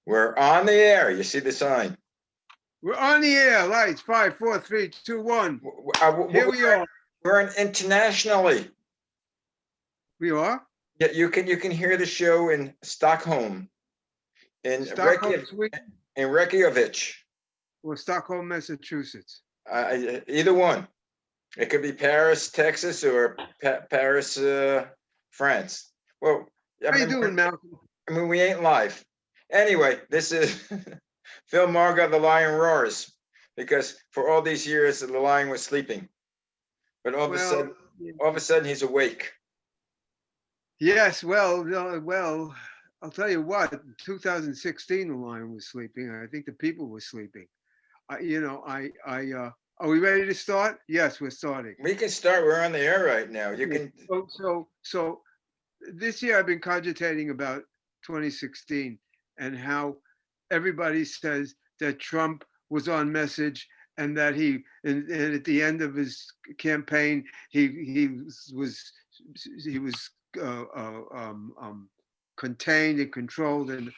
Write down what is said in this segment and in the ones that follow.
We're on the air. You see the sign. We're on the air. Lights, 5, 4, 3, 2, 1. Here we are. We're on internationally. We are? Yeah, you can hear the show in Stockholm, in Reykjavik, or Stockholm, Massachusetts. Either one. It could be Paris, Texas, or Paris, France. Well, how you doing, Malcolm? I mean, we ain't live. Anyway, this is Phil Margo, the lion roars, because for all these years the lion was sleeping, but all of a sudden he's awake. Yes, well, I'll tell you what. In 2016, the lion was sleeping. I think the people were sleeping. Are we ready to start? Yes, we're starting. We can start. We're on the air right now. You can. So this year I've been cogitating about 2016 and how everybody says that Trump was on message and that he and at the end of his campaign he was contained and controlled, and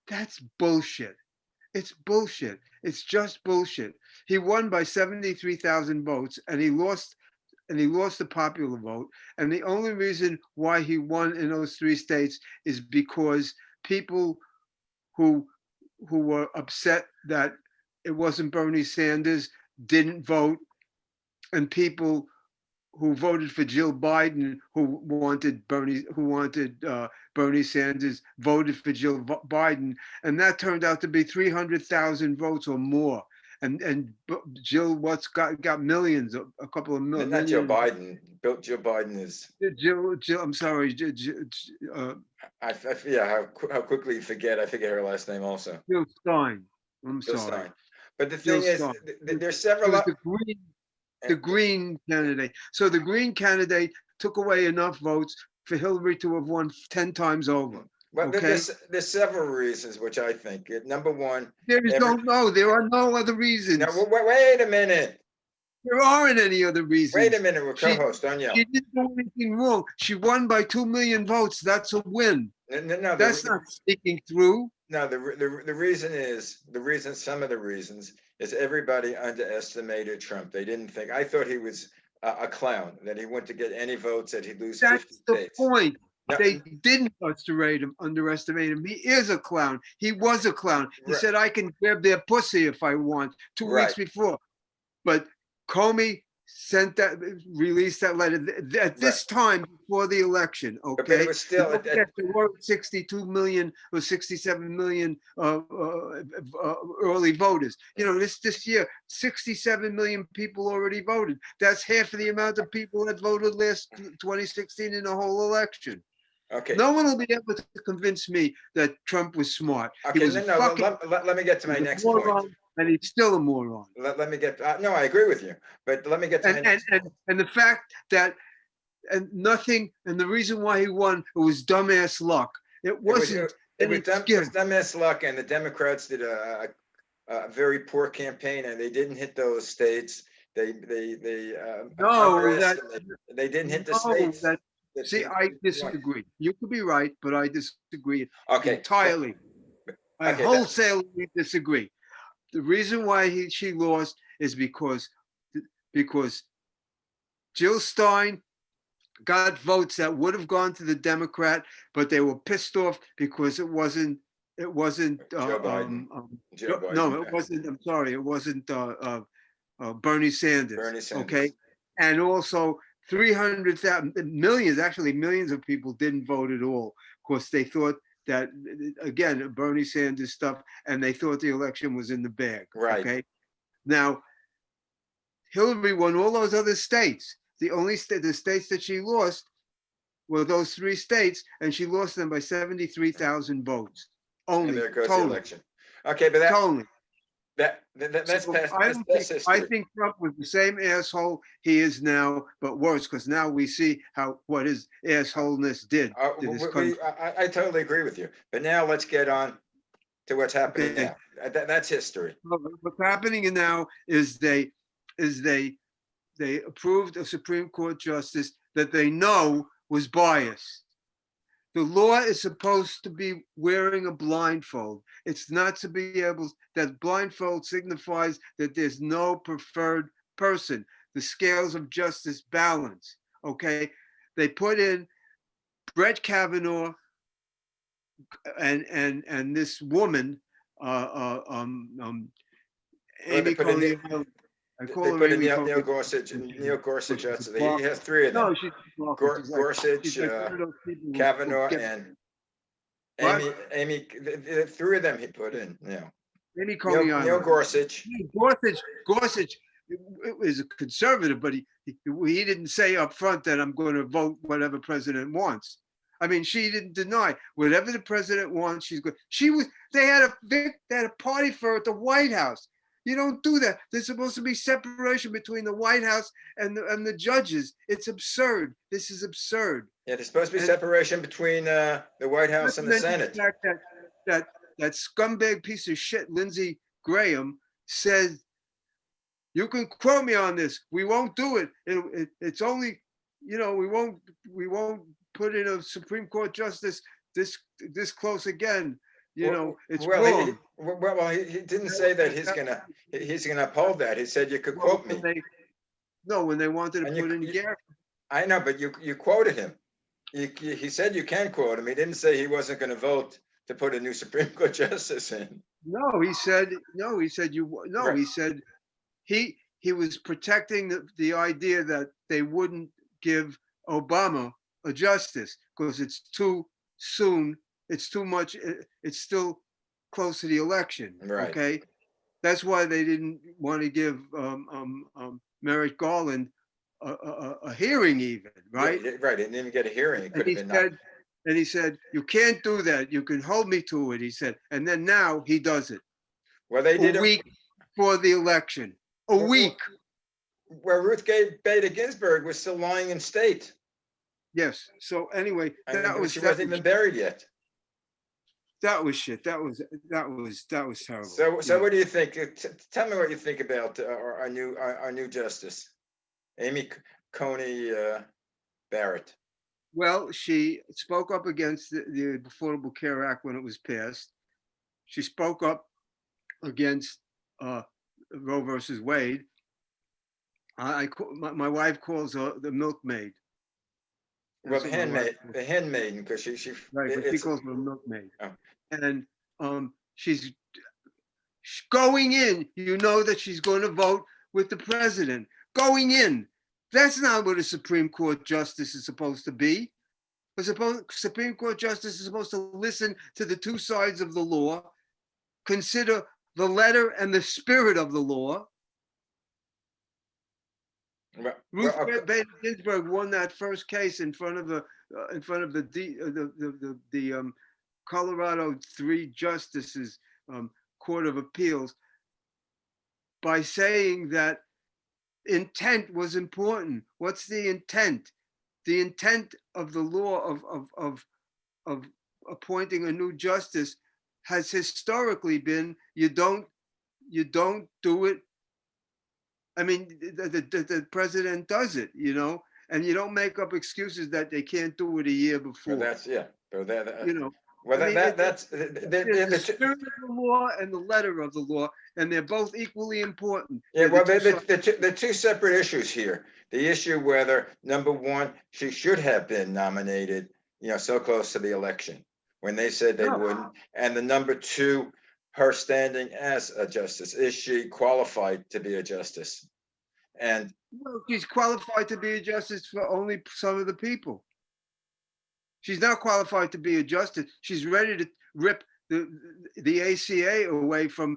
that's bullshit. It's bullshit. It's just bullshit. He won by 73,000 votes, and he lost the popular vote. And the only reason why he won in those 3 states is because people who were upset that it wasn't Bernie Sanders didn't vote, and people who voted for Jill Biden, who wanted Bernie Sanders, voted for Jill Biden, and that turned out to be 300,000 votes or more. And Jill got millions, a couple of million. Not Joe Biden. Joe Biden is Jill. I'm sorry. I how quickly you forget. I forget her last name also. Jill Stein. I'm Jill sorry. Stein. But the thing is, there's several. The Green candidate. So the Green candidate took away enough votes for Hillary to have won 10 times over. Well, okay? there's several reasons, which I think. Number one, there are no other reasons. No, wait a minute. There aren't any other reasons. Wait a minute, we're co-host, don't yell. She didn't do anything wrong. She won by 2 million votes. That's a win. No, that's not sticking through. No, the reason, some of the reasons is everybody underestimated Trump. They didn't think. I thought he was a clown, that he wouldn't get any votes, that he'd lose 50 states. That's the point. No, they didn't underestimate him. He is a clown. He was a clown. He said, I can grab their pussy if I want, 2 weeks before. But Comey released that letter at this time before the election. Okay, but it was still there were 62 million or 67 million early voters. You know, this year 67 million people already voted. That's half of the amount of people that voted last 2016 in the whole election. Okay. No one will be able to convince me that Trump was smart. Okay, let me get to my next point. And he's still a moron. Let me get. No, I agree with you, but let me get to my next point. And the fact that and the reason why he won, it was dumbass luck. It wasn't. It was dumbass luck, and the Democrats did a very poor campaign, and they didn't hit those states. They didn't hit the states. See, I disagree. You could be right, but I disagree entirely. I wholesalely disagree. The reason why she lost is because Jill Stein got votes that would have gone to the Democrat, but they were pissed off because it wasn't Joe Biden. No, it wasn't. I'm sorry, it wasn't Bernie Sanders. Okay, and also 300,000 millions of people didn't vote at all because they thought that, again, Bernie Sanders stuff, and they thought the election was in the bag. Right. Okay. Now, Hillary won all those other states. The states that she lost were those 3 states, and she lost them by 73,000 votes. Only. And there goes the election. Okay, but that's past history. I think Trump was the same asshole he is now, but worse, because now we see what his assholeness did to this country. I totally agree with you. But now let's get on to what's happening now. That's history. What's happening now is they approved a Supreme Court justice that they know was biased. The law is supposed to be wearing a blindfold. It's not to be able, that blindfold signifies that there's no preferred person. The scales of justice balance. Okay. They put in Brett Kavanaugh and this woman, Amy Coney. I They call her put in Amy Neil Coney. Gorsuch, Neil Gorsuch, She's a he has three of them. No, she's she's like Gorsuch, one of those people who Kavanaugh, get and what? Amy, the three of them he put in, Amy Coney Neil Island. Gorsuch. Gorsuch is a conservative, but he didn't say up front that I'm going to vote whatever president wants. I mean, she didn't deny whatever the president wants. She's good. They had a party for her at the White House. You don't do that. There's supposed to be separation between the White House and the judges. It's absurd. This is absurd. Yeah, there's supposed to be separation between the White House and the Senate. The fact that scumbag piece of shit, Lindsey Graham, said, "You can quote me on this. We won't do it. It's only, we won't put in a Supreme Court justice this close again. It's wrong." He didn't say that he's gonna uphold that. He said you could quote me. When they wanted to put in Garrett. I know, but you quoted him. He said you can quote him. He didn't say he wasn't going to vote to put a new Supreme Court justice in. He said he was protecting the idea that they wouldn't give Obama a justice because it's too soon. It's too much. It's still close to the election. Right. Okay. That's why they didn't want to give Merrick Garland a hearing even, right? Yeah, right. He didn't even get a hearing. It could have been. And he said, "You can't do that. You can hold me to it," he said. And then now he does it. Well, they did a week for the election. A week. Where Ruth Bader Ginsburg was still lying in state. Yes. So anyway, she wasn't even buried yet. That was shit. That was terrible. So what do you think? Tell me what you think about our new justice, Amy Coney Barrett. Well, she spoke up against the Affordable Care Act when it was passed. She spoke up against Roe versus Wade. My wife calls her the milkmaid. Well, the handmaiden, because she right, but she calls her a milkmaid. Oh. And she's going in. That she's going to vote with the president. Going in. That's not what a Supreme Court justice is supposed to be. A Supreme Court justice is supposed to listen to the two sides of the law, consider the letter and the spirit of the law. Ruth Bader Ginsburg won that first case in front of the Colorado 3 justices Court of Appeals by saying that intent was important. What's the intent? The intent of the law of appointing a new justice has historically been you don't do it. I mean, the president does it, and you don't make up excuses that they can't do it a year before. Well, that's yeah. Well, that's the spirit of the law and the letter of the law, and they're both equally important. Yeah, well, the two separate issues here. The issue whether, number one, she should have been nominated, so close to the election when they said they wouldn't, and the number two, her standing as a justice. Is she qualified to be a justice? And she's qualified to be a justice for only some of the people. She's not qualified to be a justice. She's ready to rip the ACA away from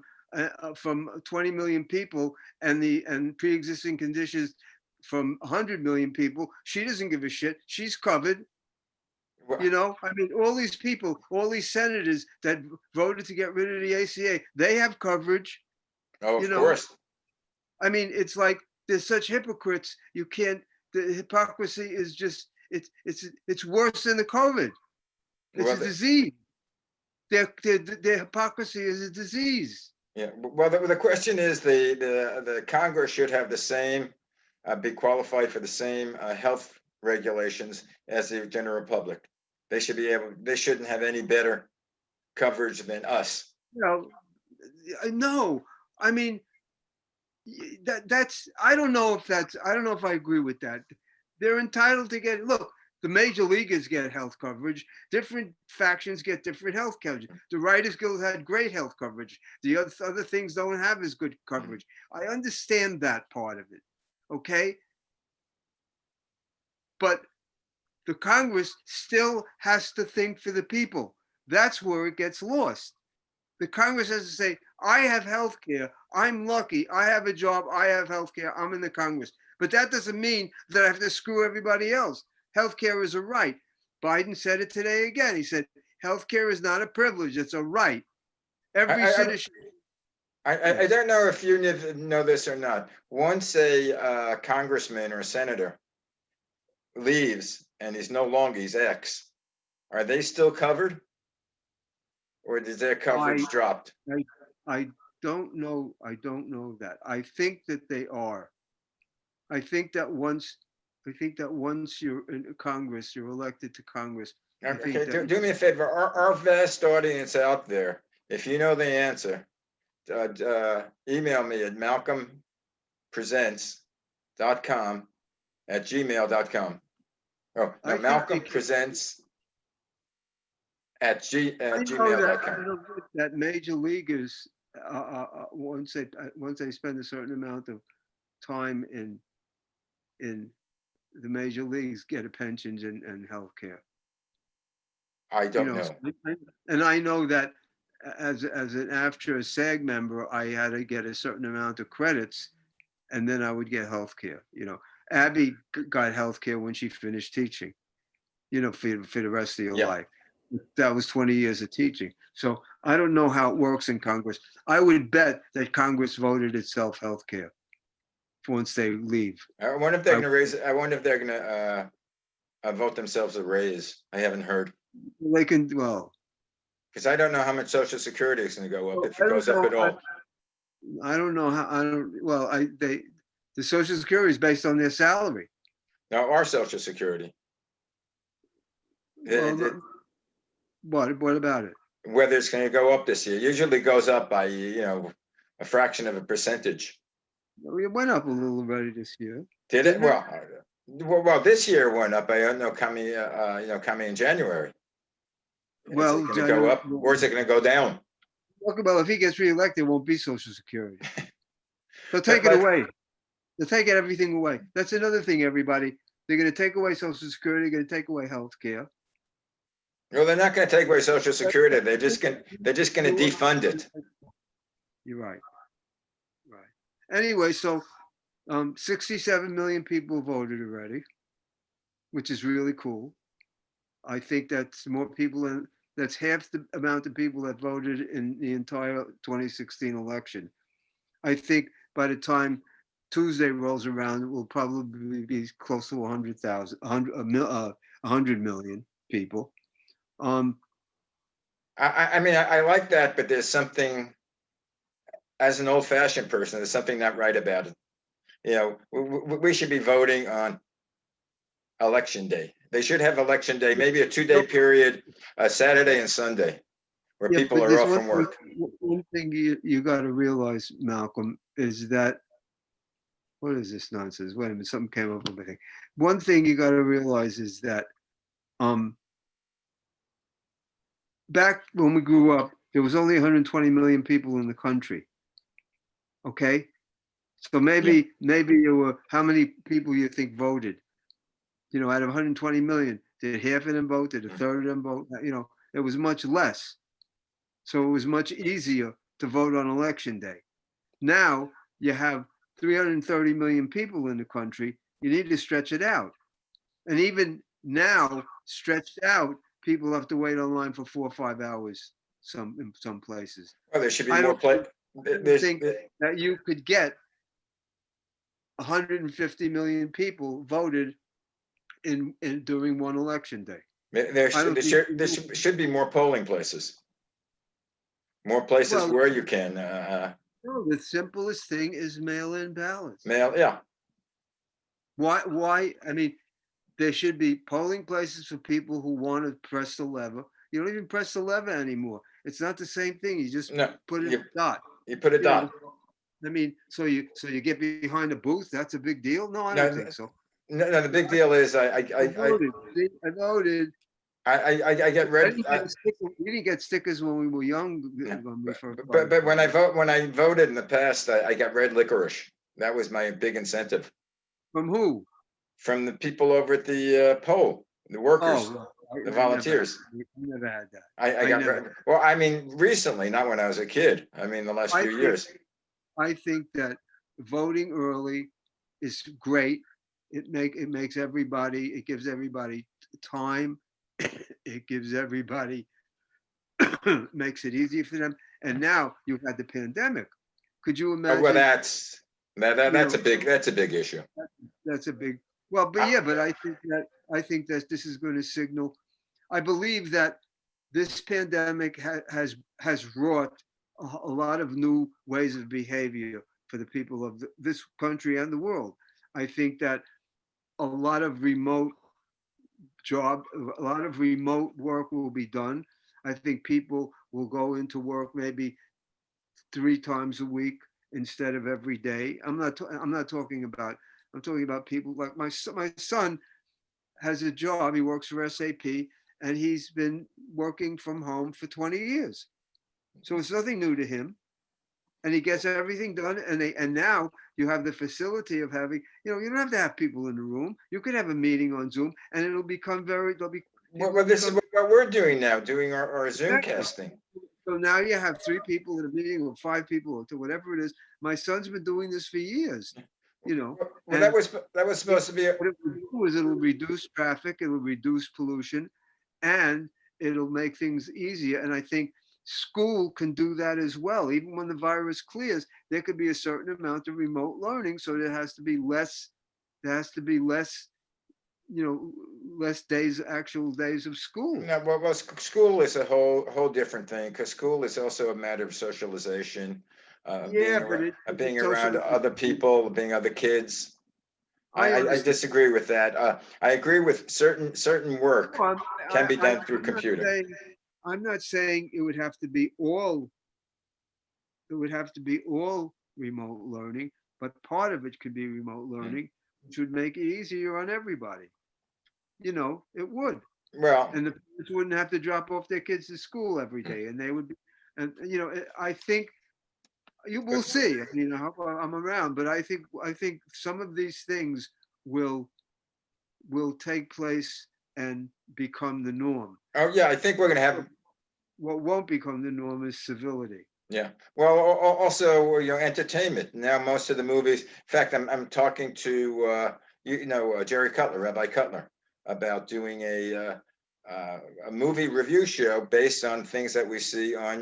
20 million people and pre-existing conditions from 100 million people. She doesn't give a shit. She's covered. Well, I mean, all these people, all these senators that voted to get rid of the ACA, they have coverage. Oh, of course. I mean, it's like there's such hypocrites. You can't. The hypocrisy is just it's worse than the COVID. It's a disease. Their hypocrisy is a disease. Yeah. Well, the question is the Congress should have the same, be qualified for the same health regulations as the general public. They should be able, they shouldn't have any better coverage than us. No, I mean, that's, I don't know if I agree with that. They're entitled to get, look, the major leaguers get health coverage. Different factions get different health coverage. The Writers Guild had great health coverage. The other things don't have as good coverage. I understand that part of it. Okay. But the Congress still has to think for the people. That's where it gets lost. The Congress has to say, I have health care. I'm lucky. I have a job. I have health care. I'm in the Congress. But that doesn't mean that I have to screw everybody else. Health care is a right. Biden said it today again. He said, health care is not a privilege. It's a right. Every citizen. I don't know if you know this or not. Once a congressman or a senator leaves and he's no longer, he's ex, are they still covered? Or is their coverage dropped? I don't know. I don't know that. I think that they are. I think that once you're in Congress, you're elected to Congress. Okay, do me a favor. Our vast audience out there, if you know the answer, email me at malcolmpresents.com@gmail.com. Oh, no, Malcolm Presents at gmail.com. That major leaguers, once they spend a certain amount of time in the major leagues, get a pensions and health care. I don't know. And I know that as an after a SAG member, I had to get a certain amount of credits, and then I would get health care. Abby got health care when she finished teaching, for the rest of your life. That was 20 years of teaching. So I don't know how it works in Congress. I would bet that Congress voted itself health care once they leave. I wonder if they're going to raise it. I wonder if they're going to vote themselves a raise. I haven't heard. They can, well, because I don't know how much Social Security is going to go up, if it goes up at all. I don't know how. The Social Security is based on their salary. Now, our Social Security. Well, what about it? Whether it's going to go up this year. Usually goes up by, a fraction of a percentage. It went up a little already this year. Did it? Well, this year went up. I don't know, coming in January. Well, is it going to go up, or is it going to go down? Well, if he gets reelected, it won't be Social Security. They'll take it away. They'll take everything away. That's another thing, everybody. They're going to take away Social Security. They're going to take away health care. No, they're not going to take away Social Security. They're just going to defund it. You're right. Right. Anyway, so 67 million people voted already, which is really cool. I think that's more people than, that's half the amount of people that voted in the entire 2016 election. I think by the time Tuesday rolls around, it will probably be close to 100,000, 100 million people. I mean, I like that, but there's something, as an old-fashioned person, there's something not right about it. We should be voting on election day. They should have election day, maybe a 2-day period, Saturday and Sunday, where people are off from work. One thing you got to realize, Malcolm, is that, what is this nonsense? Wait a minute, something came up with my thing. One thing you got to realize is that back when we grew up, there was only 120 million people in the country. Okay, so maybe there were, how many people you think voted? Out of 120 million, did half of them vote? Did a third of them vote? It was much less. So it was much easier to vote on election day. Now you have 330 million people in the country. You need to stretch it out. And even now, stretched out, people have to wait online for 4 or 5 hours in some places. Well, there should be more play. I think that you could get 150 million people voted in during one election day. There should be more polling places. More places where you can. No, the simplest thing is mail-in ballots. Yeah. Why? I mean, There should be polling places for people who want to press the lever. You don't even press the lever anymore. It's not the same thing. You just No, put in you, a dot. you put a You know, dot. I mean, so you get behind a booth. That's a big deal. No, I No, don't think so. no, the big deal is I voted. See, I voted. I get I red. didn't get a sticker. We didn't get stickers when we were young, No, when we first but started when voting. when I voted in the past, I got red licorice. That was my big incentive From who? from the people over at the poll, the workers, Oh, well, the I never had. volunteers. I never had that. I I got never. red. Well, I mean, recently, not when I was a kid. I mean, the last I few think years. I think that voting early is great. It makes everybody. It gives everybody time. It gives everybody makes it easier for them. And now you've had the pandemic. Could you Oh, well, imagine? You know, that's a big issue. that's a big. Well, but Uh, yeah, but I think that this is going to signal. I believe that this pandemic has wrought a lot of new ways of behavior for the people of this country and the world. I think that a lot of remote a lot of remote work will be done. I think people will go into work maybe 3 times a week instead of every day. I'm not talking about. I'm talking about people like my son has a job. He works for SAP, and he's been working from home for 20 years. So it's nothing new to him, and he gets everything done. And now you have the facility of having, you don't have to have people in the room. You could have a meeting on Zoom, and it'll become very. There'll be people well, will this is become. what we're doing now, doing our Zoom Exactly. casting. So now you have 3 people in a meeting, or 5 people, or whatever it is. My son's been doing this for years, Well, and that was supposed to be. what it will do is it'll reduce traffic, it'll reduce pollution, and it'll make things easier. And I think school can do that as well. Even when the virus clears, there could be a certain amount of remote learning. So there has to be less, there has to be less, less days, actual days of school. No, school is a whole different thing because school is also a matter of socialization, Yeah, but being it's around other socialization. people, being other kids. I I understand. disagree with that. I agree with certain work No, can be done through I'm not computer. saying it would have to be all. It would have to be all remote learning, but part of it could be remote Mm. learning, which would make it easier on everybody. It would, Well, and the parents wouldn't have to drop off their kids to school every day, and they would be. And I think you will see. I mean, I hope I'm around, but I think some of these things will take place and become the norm. oh yeah, I think we're gonna have. What won't become the norm is civility. Yeah. Well, also, entertainment. Now, most of the movies. In fact, I'm talking to Jerry Cutler, Rabbi Cutler, about doing a movie review show based on things that we see on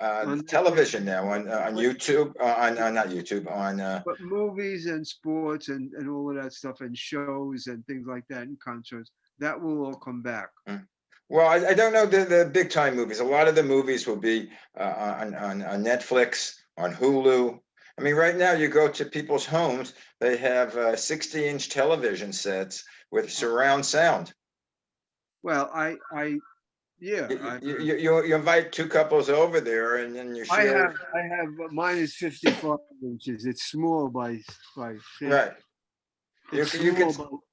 On television now, on YouTube, on not YouTube, on but movies and sports and all of that stuff and shows and things like that and concerts, that will all come back. well, I don't know the big time movies. A lot of the movies will be on Netflix, on Hulu. I mean, right now you go to people's homes, they have 60-inch television sets with surround sound. Well, yeah, You invite two couples over there, and then you share. I have mine is 55 inches. It's small by shape. Right. It's You can. small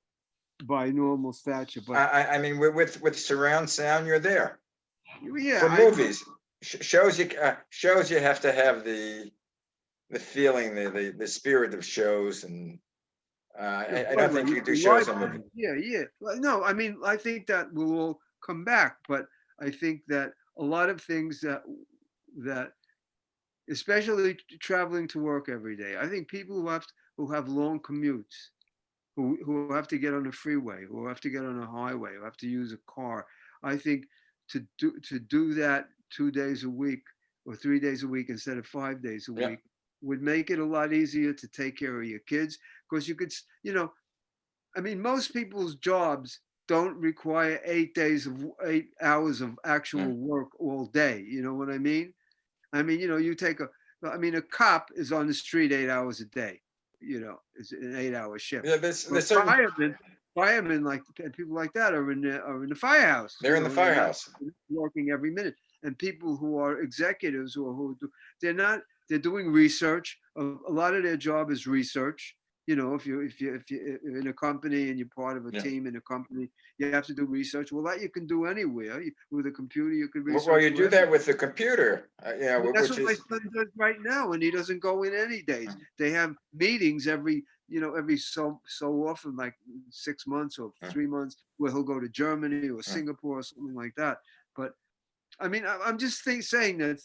by normal stature, but I mean, with surround sound, you're there yeah, for movies. Shows you have to have the feeling, the spirit of shows, and I don't think you can do shows on movies. Yeah, yeah. No, I mean, I think that will all come back, but I think that a lot of things that especially traveling to work every day. I think people who have long commutes, who have to get on a freeway, who have to get on a highway, who have to use a car. I think to do that 2 days a week or 3 days a week instead of 5 days a Yeah. week would make it a lot easier to take care of your kids because you could, I mean, most people's jobs don't require 8 hours of actual Mm. work all day. You know what I mean? I mean, I mean, a cop is on the street 8 hours a day. It's an 8-hour shift. Yeah, But there's certain. firemen and people like that are in the firehouse. They're in the They're not firehouse. working every minute. And people who are executives or they're not. They're doing research. A lot of their job is research. If you're in a company and you're part of a Yeah. team in a company, you have to do research. Well, that you can do anywhere. With a computer, you can Well, research you do wherever. that with the computer, That's which what my is, son does right now, and he doesn't go in any days. They have meetings every so often, like 6 months or 3 months, where he'll go to Germany or Singapore or something like that. But I mean, I'm just saying that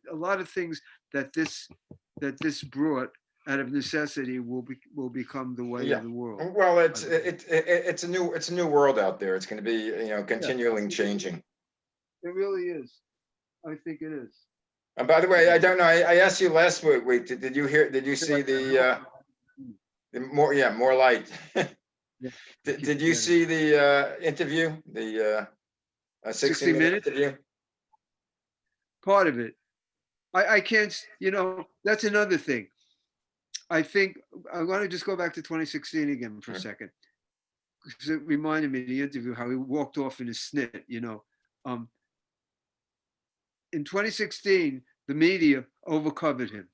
a lot of things that this brought out of necessity will become the way yeah. of the world. Well, it's a new world out there. It's going to be, Yeah, continually changing. it really is. I think it is. And by the way, I don't know. I asked you last week. Did you hear? Did you see more light? Did you see the interview, the 60 60 minute minutes? interview? Part of it. I can't, that's another thing. I think I want to just go back to 2016 again for a second. Because it reminded me of the interview how he walked off in his snit. In 2016, the media overcovered him.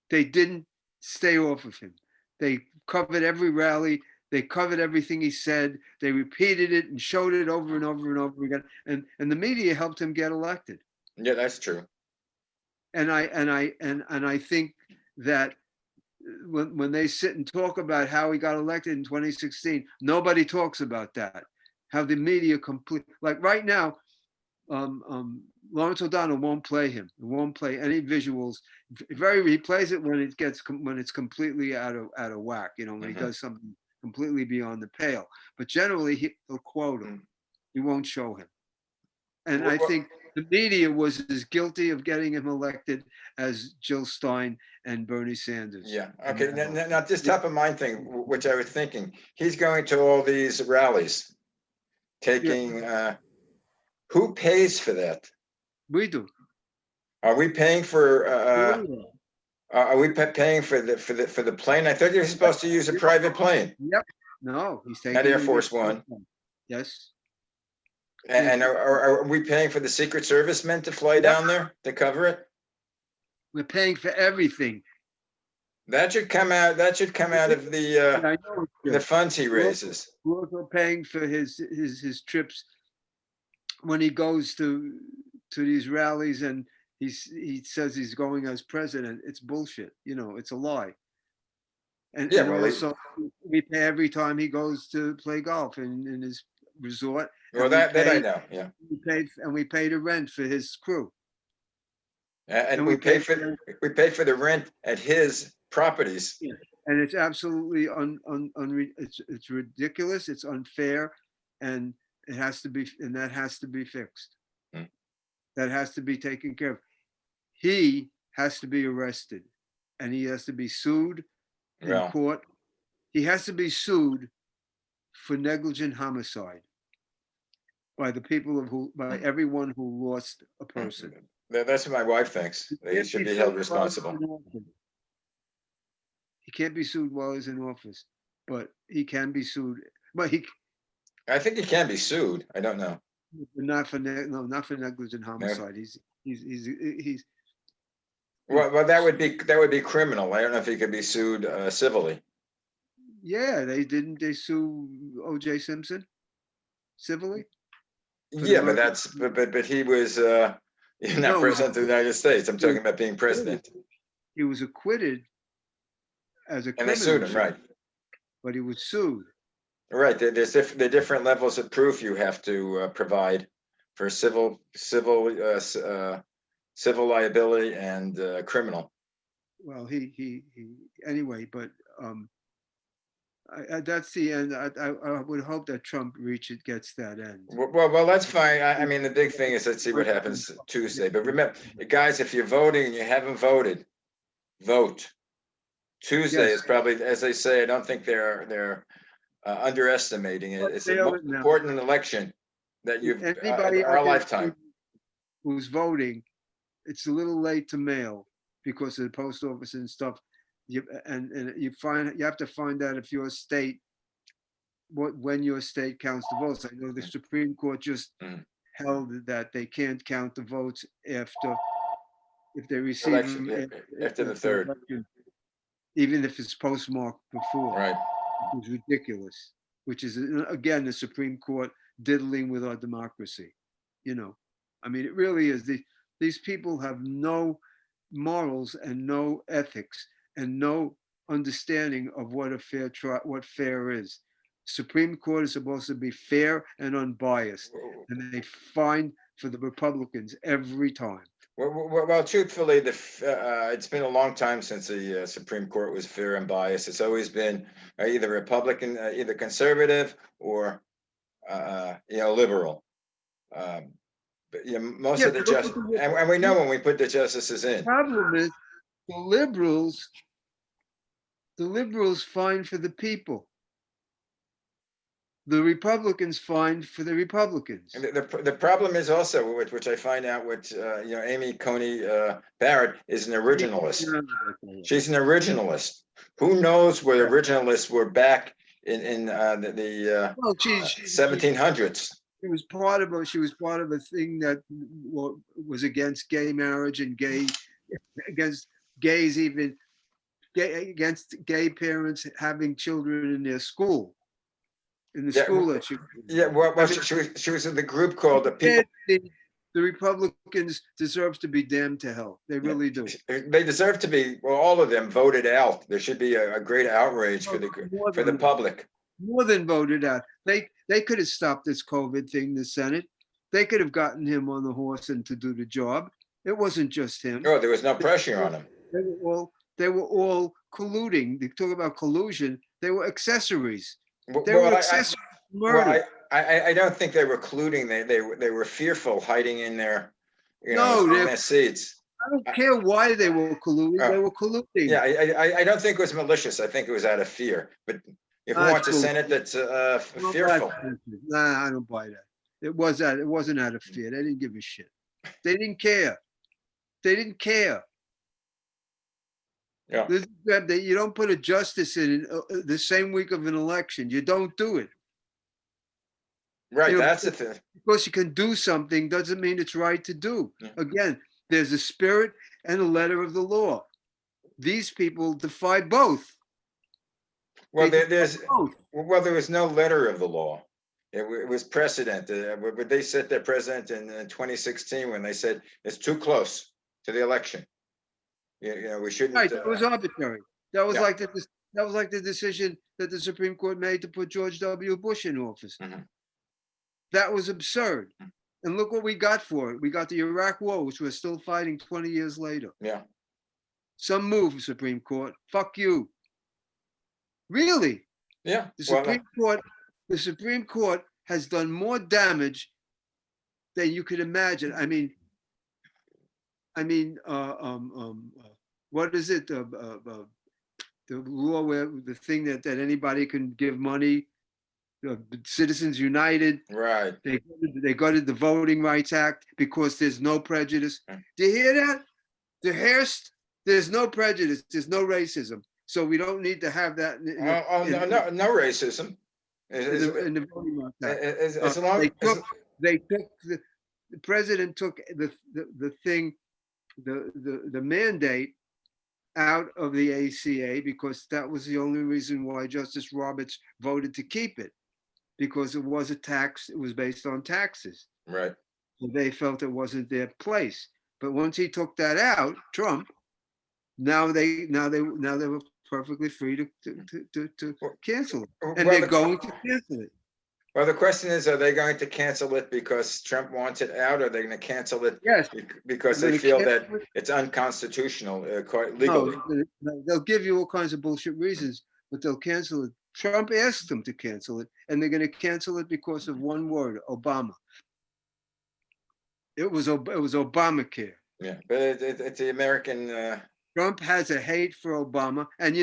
They didn't stay off of him. They covered every rally. They covered everything he said. They repeated it and showed it over and over and over again. And the media helped him get elected. Yeah, that's true. And I think that when they sit and talk about how he got elected in 2016, nobody talks about that. How the media like right now, Lawrence O'Donnell won't play him. He won't play any visuals. He plays it when it's completely out of whack. When he does something completely beyond the pale. But generally, he'll quote him. He won't show him. And I think the media was as guilty of getting him elected as Jill Stein and Bernie Sanders. Yeah. Okay. Now, this top of mind thing, which I was thinking, he's going to all these rallies, taking. Who pays for that? We do. Are we paying for? Are we paying for the plane? I thought you were supposed to use a private plane. Yep. No, he's taking Not Air Force One. Yes. And are we paying for the Secret Service men to fly down there to cover it? We're paying for everything. That should come out. That should come out of the funds he raises. We're also paying for his trips when he goes to these rallies and he says he's going as president. It's bullshit. It's a lie. And also we pay every time he goes to play golf in his resort. Well, that I know. Yeah. We pay the rent for his crew. And we pay for the rent at his properties. Yeah. And it's absolutely it's ridiculous. It's unfair, and it has to be, and that has to be fixed. That has to be taken care of. He has to be arrested, and he has to be sued in court. He has to be sued for negligent homicide by the people by everyone who lost a person. That's what my wife thinks. He should be held responsible. He can't be sued while he's in office, but he can be sued. But I think he can be sued. I don't know. Not for negligent homicide. He's. Well, that would be criminal. I don't know if he could be sued civilly. Yeah, they sue O.J. Simpson civilly. Yeah, but he was not president of the United States. I'm talking about being president. He was acquitted as a criminal. And they sued him, right? But he was sued. Right. There's the different levels of proof you have to provide for civil liability and criminal. Well, he anyway, but that's the end. I would hope that Trump gets that end. Well, that's fine. I mean, the big thing is let's see what happens Tuesday. But remember, guys, if you're voting and you haven't voted, vote. Tuesday is probably, as they say, I don't think they're underestimating it. It's the most important election that our lifetime. Who's voting? It's a little late to mail because of the post office and stuff. and you have to find out if your state, when your state counts the votes. I know the Supreme Court just Mm. held that they can't count the votes after, if they receive Election, them after the after third, election, even if it's postmarked before, right? which is ridiculous. Which is again the Supreme Court diddling with our democracy. You know, I mean, it really is. These people have no morals and no ethics and no understanding of what a what fair is. Supreme Court is supposed to be fair and unbiased, and they find for the Republicans every time. Well, truthfully, it's been a long time since the Supreme Court was fair and biased. It's always been either Republican, either conservative, or liberal. But most Yeah, of the but look justice, and we know when we put the justices the in. problem is the liberals. The liberals find for the people. The Republicans find for the Republicans. And the problem is also, which I find out, with Amy Coney Barrett is an originalist. She's an originalist. Who knows where originalists were back in the Well, 1700s? she was part of a thing that was against gay marriage and against gays, even against gay parents having children in their school. In the school that she. Yeah, well, she was in the group called the People. The Republicans deserve to be damned to hell. They really do. They deserve to be. Well, all of them voted out. There should be a great outrage for the public. More than voted out. They could have stopped this COVID thing. The Senate. They could have gotten him on the horse and to do the job. It wasn't just him. Oh, there was no pressure on him. They were all colluding. They talk about collusion. They were accessories. They were accessories to murder. I don't think they were colluding. They were fearful, hiding in their in their seats. I don't care why they were colluding. They were colluding. Yeah, I don't think it was malicious. I think it was out of fear. But if you want a Senate that's fearful, nah, I don't buy that. It wasn't out of fear. They didn't give a shit. They didn't care. They didn't care. Yeah. You don't put a justice in the same week of an election. You don't do it. Right, that's the thing. Because you can do something doesn't mean it's right to do. Yeah. Again, there's a spirit and a letter of the law. These people defy both. Well, there was no letter of the law. It was precedent. They set their precedent in 2016 when they said it's too close to the election. We shouldn't. Right, that was arbitrary. That was like the decision that the Supreme Court made to put George W. Bush in office. Mm-hmm. That was absurd. And look what we got for it. We got the Iraq War, which we're still fighting 20 years later. Yeah. Some move, Supreme Court. Fuck you. Really? Yeah. The Supreme Court has done more damage than you could imagine. I mean, what is it? The law where the thing that anybody can give money, Citizens United. Right. They gutted the Voting Rights Act because there's no prejudice. Do you hear that? There's no prejudice. There's no racism. So we don't need to have that. No racism. In the Voting Rights Act. The president took the thing, the mandate out of the ACA because that was the only reason why Justice Roberts voted to keep it, because it was a tax. It was based on taxes. Right. So they felt it wasn't their place. But once he took that out, Trump, now they were perfectly free to cancel it, and they're going to cancel it. Well, the question is, are they going to cancel it because Trump wants it out, or are they going to cancel it because they feel that it's unconstitutional legally? No, they'll give you all kinds of bullshit reasons, but they'll cancel it. Trump asked them to cancel it, and they're going to cancel it because of one word: Obama. It was Obamacare. Yeah, but it's the American. Trump has a hate for Obama, and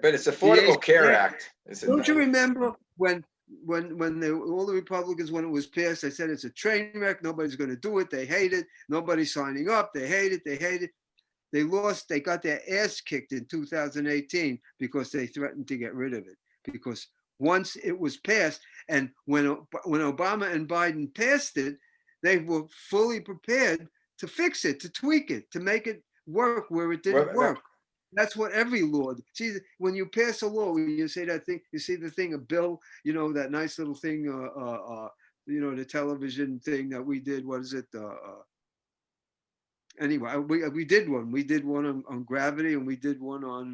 but it's Affordable Care Act. Don't you remember when all the Republicans, when it was passed, they said it's a train wreck, nobody's going to do it, they hate it, nobody's signing up, they hate it. They lost, they got their ass kicked in 2018 because they threatened to get rid of it. Because once it was passed, and when Obama and Biden passed it, they were fully prepared to fix it, to tweak it, to make it work where it didn't work. That's what every law. See, when you pass a law, when you say that thing, you see the thing, a bill, that nice little thing, the television thing that we did. What is it? Anyway, we did one. We did one on gravity, and we did one on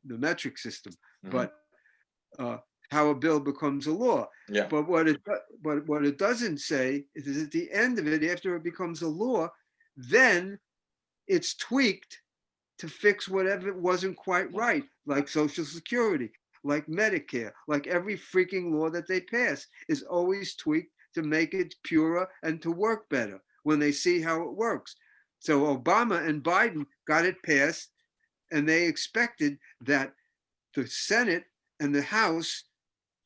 the metric system. Mhm. But how a bill becomes a law. Yeah. But what it doesn't say is at the end of it, after it becomes a law, then it's tweaked to fix whatever wasn't quite right, like Social Security, like Medicare, like every freaking law that they pass is always tweaked to make it purer and to work better when they see how it works. So Obama and Biden got it passed, and they expected that the Senate and the House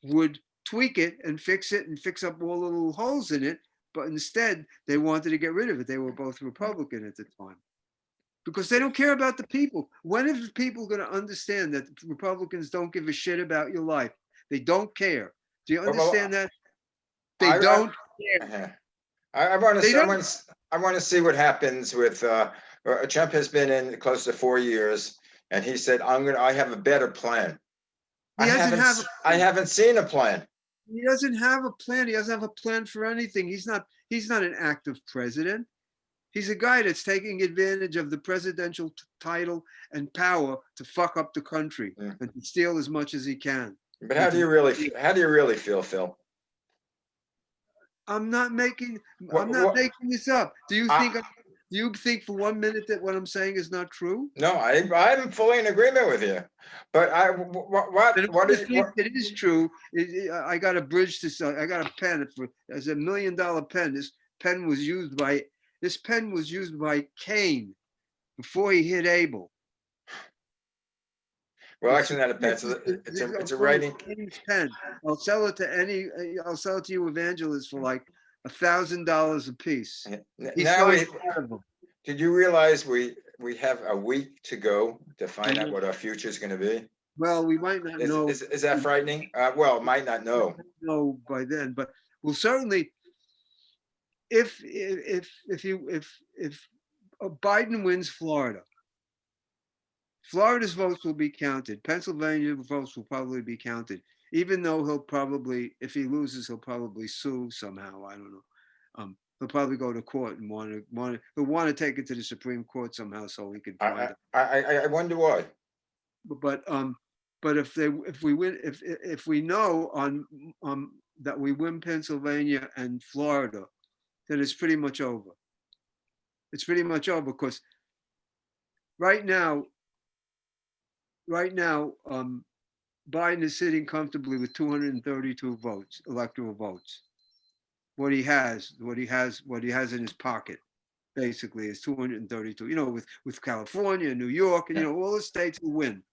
would tweak it and fix up all the little holes in it. But instead, they wanted to get rid of it. They were both Republican at the time. Because they don't care about the people. When are people going to understand that Republicans don't give a shit about your life? They don't care. Do you understand that? They don't care. I want to see what happens with Trump has been in close to 4 years, and he said, I have a better plan. I haven't seen a plan. He doesn't have a plan. He doesn't have a plan for anything. He's not an active president. He's a guy that's taking advantage of the presidential title and power to fuck up the country and to steal as much as he can. But how do you really feel, Phil? I'm not making this up. Do you think for 1 minute that what I'm saying is not true? No, I'm fully in agreement with you. But it is true. I got a bridge to. I got a pen as $1 million pen. This pen was used by Cain before he hit Abel. Well, actually, not a pen. It's a writing pen. I'll sell it to you evangelists for like $1,000 a piece. Did you realize we have a week to go to find out what our future is going to be? Well, we might not know. Is that frightening? Well, might not know. No, by then, but we'll certainly. If Biden wins Florida, Florida's votes will be counted. Pennsylvania votes will probably be counted, even though he'll probably, if he loses, he'll probably sue somehow. I don't know. He'll probably go to court and he'll want to take it to the Supreme Court somehow so he can find it. I wonder why. But if we know that we win Pennsylvania and Florida, then it's pretty much over. It's pretty much over because right now, Biden is sitting comfortably with 232 votes, electoral votes. What he has in his pocket, basically, is 232. With California, New York, and all the states who win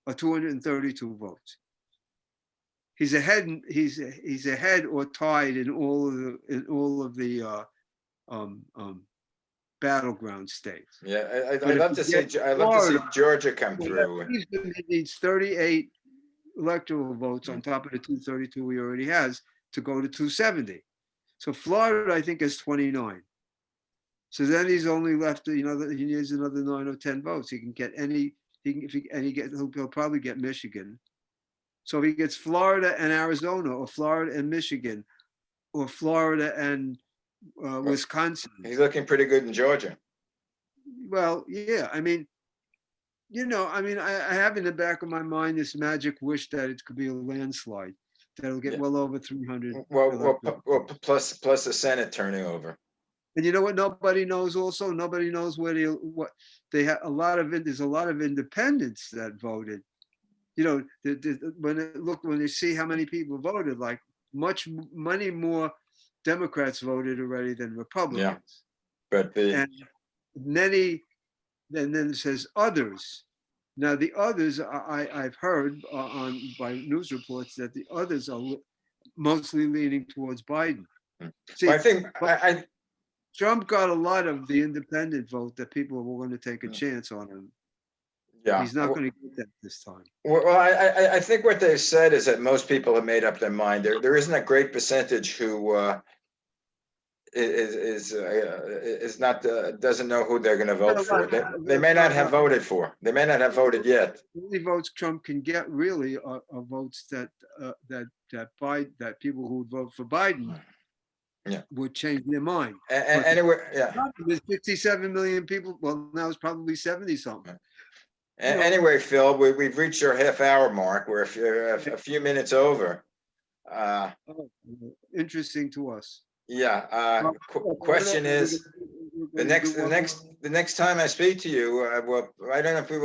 are 232 votes. He's ahead. He's ahead or tied in all of the battleground states. Yeah, I'd love to see Georgia come through. He needs 38 electoral votes on top of the 232 he already has to go to 270. So Florida, I think, has 29. So then he's only left. He needs another 9 or 10 votes. He can get he'll probably get Michigan. So if he gets Florida and Arizona, or Florida and Michigan, or Florida and Wisconsin. He's looking pretty good in Georgia. Well, yeah. I have in the back of my mind this magic wish that it could be a landslide, that it'll get well over 300. Well, plus the Senate turning over. And you know what? Nobody knows. Also, nobody knows what they have. There's a lot of independents that voted. When they see how many people voted, like many more Democrats voted already than Republicans. Yeah, but and then it says others. Now the others, I've heard by news reports that the others are mostly leaning towards Biden. See, I think Trump got a lot of the independent vote that people were going to take a chance on him. Yeah. He's not going to get that this time. Well, I think what they've said is that most people have made up their mind. There isn't a great percentage who is not doesn't know who they're going to vote for. They may not have voted for. They may not have voted yet. The only votes Trump can get really are votes that that people who would vote for Biden would change their mind. Anyway, yeah. There's 57 million people. Well, now it's probably 70 something. Anyway, Phil, we've reached our half-hour mark. We're a few minutes over. Interesting to us. Yeah. Question is, the next time I speak to you, well, I don't know if we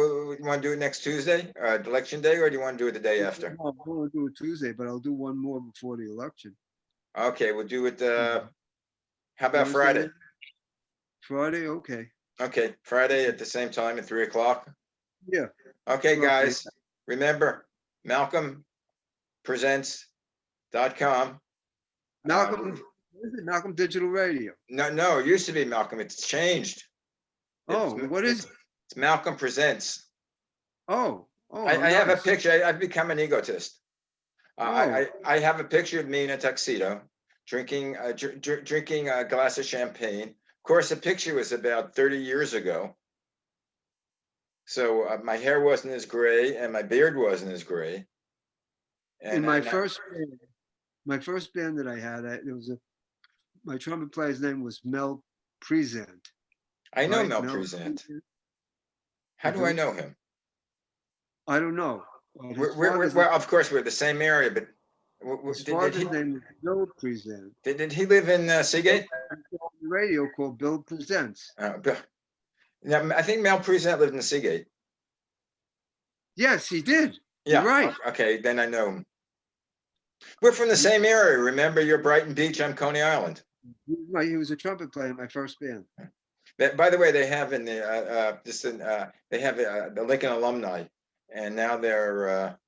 want to do it next Tuesday, election day, or do you want to do it the day after? I want to do it Tuesday, but I'll do one more before the election. Okay, we'll do it. How about Friday? Friday, okay. Okay, Friday at the same time at 3 o'clock. Yeah. Okay, guys. Remember, MalcolmPresents.com. Malcolm, is it Malcolm Digital Radio? No, it used to be Malcolm. It's changed. What is it? It's Malcolm Presents. Oh, I have a picture. I've become an egotist. I have a picture of me in a tuxedo, drinking a glass of champagne. Of course, the picture was about 30 years ago. So my hair wasn't as gray and my beard wasn't as gray. And in my first band that I had, my trumpet player's name was Mel Present. I know Mel Present. How do I know him? I don't know. Well, of course, we're the same area, but his father's name was Bill Present. Did he live in Seagate? Radio called Bill Presents. Yeah, I think Mel Present lived in Seagate. Yes, he did. Yeah, you're right. Okay, then I know him. We're from the same area. Remember, you're Brighton Beach, I'm Coney Island. He was a trumpet player in my first band. By the way, they have in the they have the Lincoln alumni, and now they're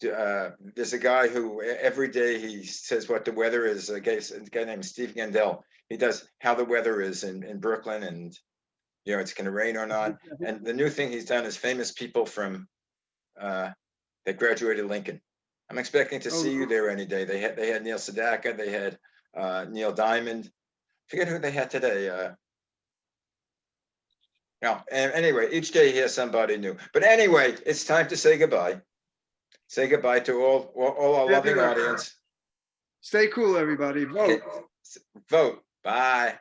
there's a guy who every day he says what the weather is. A guy named Steve Gandel. He does how the weather is in Brooklyn, and it's going to rain or not. And the new thing he's done is famous people from that graduated Lincoln. I'm expecting to see you there any day. They had Neil Sedaka. They had Neil Diamond. Forget who they had today. Anyway, each day he has somebody new. But anyway, it's time to say goodbye. Say goodbye to all our loving audience. Stay cool, everybody. Vote. Vote. Bye.